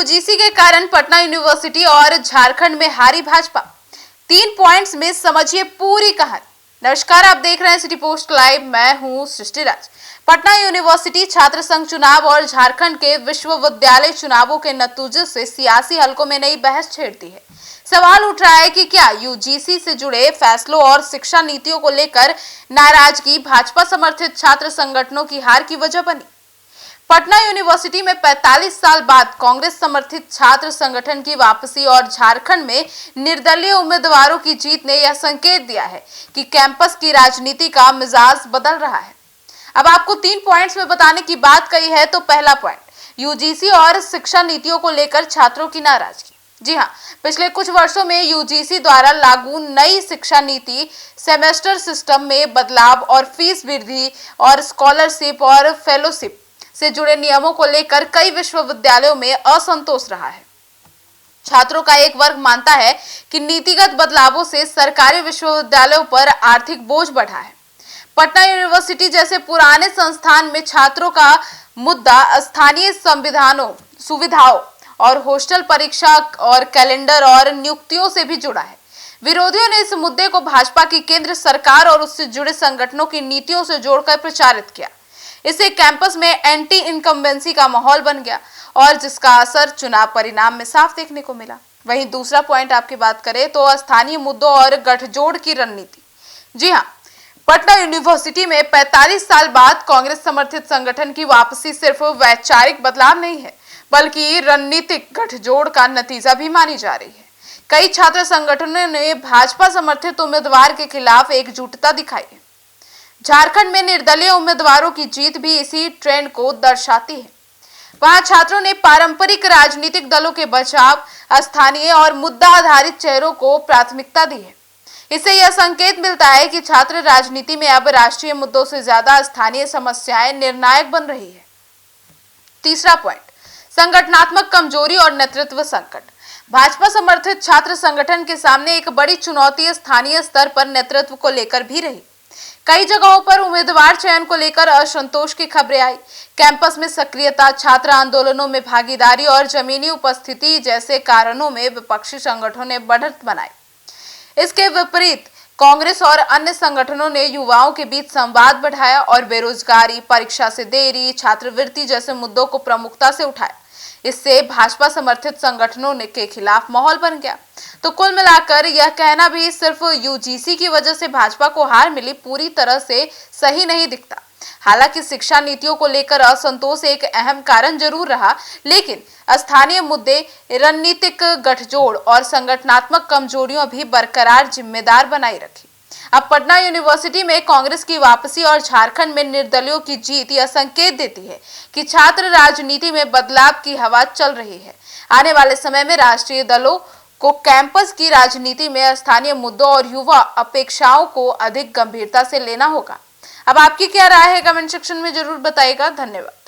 UGC के कारण Patna university और झारखंड में हारी भाजपा। 3 पॉइंट्स में समझिए पूरी कहानी। नमस्कार, आप देख रहे हैं सिटी पोस्ट लाइव। मैं हूं सृष्टिराज। पटना यूनिवर्सिटी छात्र संघ चुनाव और झारखंड के विश्वविद्यालय चुनावों के नतीजों से सियासी हलकों में नई बहस छेड़ती है। सवाल उठ रहा है कि क्या यूजीसी से जुड़े फैसलों और शिक्षा नीतियों को लेकर नाराजगी भाजपा समर्थित छात्र संगठनों की हार की वजह बनी। पटना यूनिवर्सिटी में 45 साल बाद कांग्रेस समर्थित छात्र संगठन की वापसी और झारखंड में निर्दलीय उम्मीदवारों की जीत ने यह संकेत दिया है कि कैंपस की राजनीति का मिजाज बदल रहा है। अब आपको 3 पॉइंट्स में बताने की बात कही है, तो पहला पॉइंट, यूजीसी और शिक्षा नीतियों को लेकर छात्रों की नाराजगी। जी हाँ, पिछले कुछ वर्षों में यूजीसी द्वारा लागू नई शिक्षा नीति, सेमेस्टर सिस्टम में बदलाव और फीस वृद्धि और स्कॉलरशिप और फेलोशिप से जुड़े नियमों को लेकर कई विश्वविद्यालयों में असंतोष रहा है। छात्रों का एक वर्ग मानता है कि नीतिगत बदलावों से सरकारी विश्वविद्यालयों पर आर्थिक बोझ बढ़ा है। पटना यूनिवर्सिटी जैसे पुराने संस्थान में छात्रों का मुद्दा स्थानीय संविधानों, सुविधाओं और हॉस्टल परीक्षा और कैलेंडर और नियुक्तियों से भी जुड़ा है। विरोधियों ने इस मुद्दे को भाजपा की केंद्र सरकार और उससे जुड़े संगठनों की नीतियों से जोड़कर प्रचारित किया। इससे कैंपस में एंटी इनकम्बेंसी का माहौल बन गया और जिसका असर चुनाव परिणाम में साफ देखने को मिला। वहीं दूसरा पॉइंट आपकी बात करें तो स्थानीय मुद्दों और गठजोड़ की रणनीति। जी हां, पटना यूनिवर्सिटी में 45 साल बाद कांग्रेस समर्थित संगठन की वापसी सिर्फ वैचारिक बदलाव नहीं है, बल्कि रणनीतिक गठजोड़ का नतीजा भी मानी जा रही है। कई छात्र संगठनों ने भाजपा समर्थित उम्मीदवार के खिलाफ एकजुटता दिखाई है। झारखंड में निर्दलीय उम्मीदवारों की जीत भी इसी ट्रेंड को दर्शाती है। वहां छात्रों ने पारंपरिक राजनीतिक दलों के बचाव, स्थानीय और मुद्दा आधारित चेहरों को प्राथमिकता दी है। इससे यह संकेत मिलता है कि छात्र राजनीति में अब राष्ट्रीय मुद्दों से ज्यादा स्थानीय समस्याएं निर्णायक बन रही है। तीसरा पॉइंट, संगठनात्मक कमजोरी और नेतृत्व संकट। भाजपा समर्थित छात्र संगठन के सामने एक बड़ी चुनौती स्थानीय स्तर पर नेतृत्व को लेकर भी रही। कई जगहों पर उम्मीदवार चयन को लेकर असंतोष की खबरें आई। कैंपस में सक्रियता, छात्र आंदोलनों में भागीदारी और जमीनी उपस्थिति जैसे कारणों में विपक्षी संगठनों ने बढ़त बनाई। इसके विपरीत कांग्रेस और अन्य संगठनों ने युवाओं के बीच संवाद बढ़ाया और बेरोजगारी, परीक्षा से देरी, छात्रवृत्ति जैसे मुद्दों को प्रमुखता से उठाया। इससे भाजपा समर्थित संगठनों के खिलाफ माहौल बन गया। तो कुल मिलाकर यह कहना भी सिर्फ यूजीसी की वजह से भाजपा को हार मिली पूरी तरह से सही नहीं दिखता। हालांकि शिक्षा नीतियों को लेकर असंतोष एक अहम कारण जरूर रहा, लेकिन स्थानीय मुद्दे, रणनीतिक गठजोड़ और संगठनात्मक कमजोरियों भी बरकरार जिम्मेदार बनाए रखी। अब पटना यूनिवर्सिटी में कांग्रेस की वापसी और झारखंड में निर्दलियों की जीत यह संकेत देती है कि छात्र राजनीति में बदलाव की हवा चल रही है। आने वाले समय में राष्ट्रीय दलों को कैंपस की राजनीति में स्थानीय मुद्दों और युवा अपेक्षाओं को अधिक गंभीरता से लेना होगा। अब आपकी क्या राय है, कमेंट सेक्शन में जरूर बताइएगा। धन्यवाद।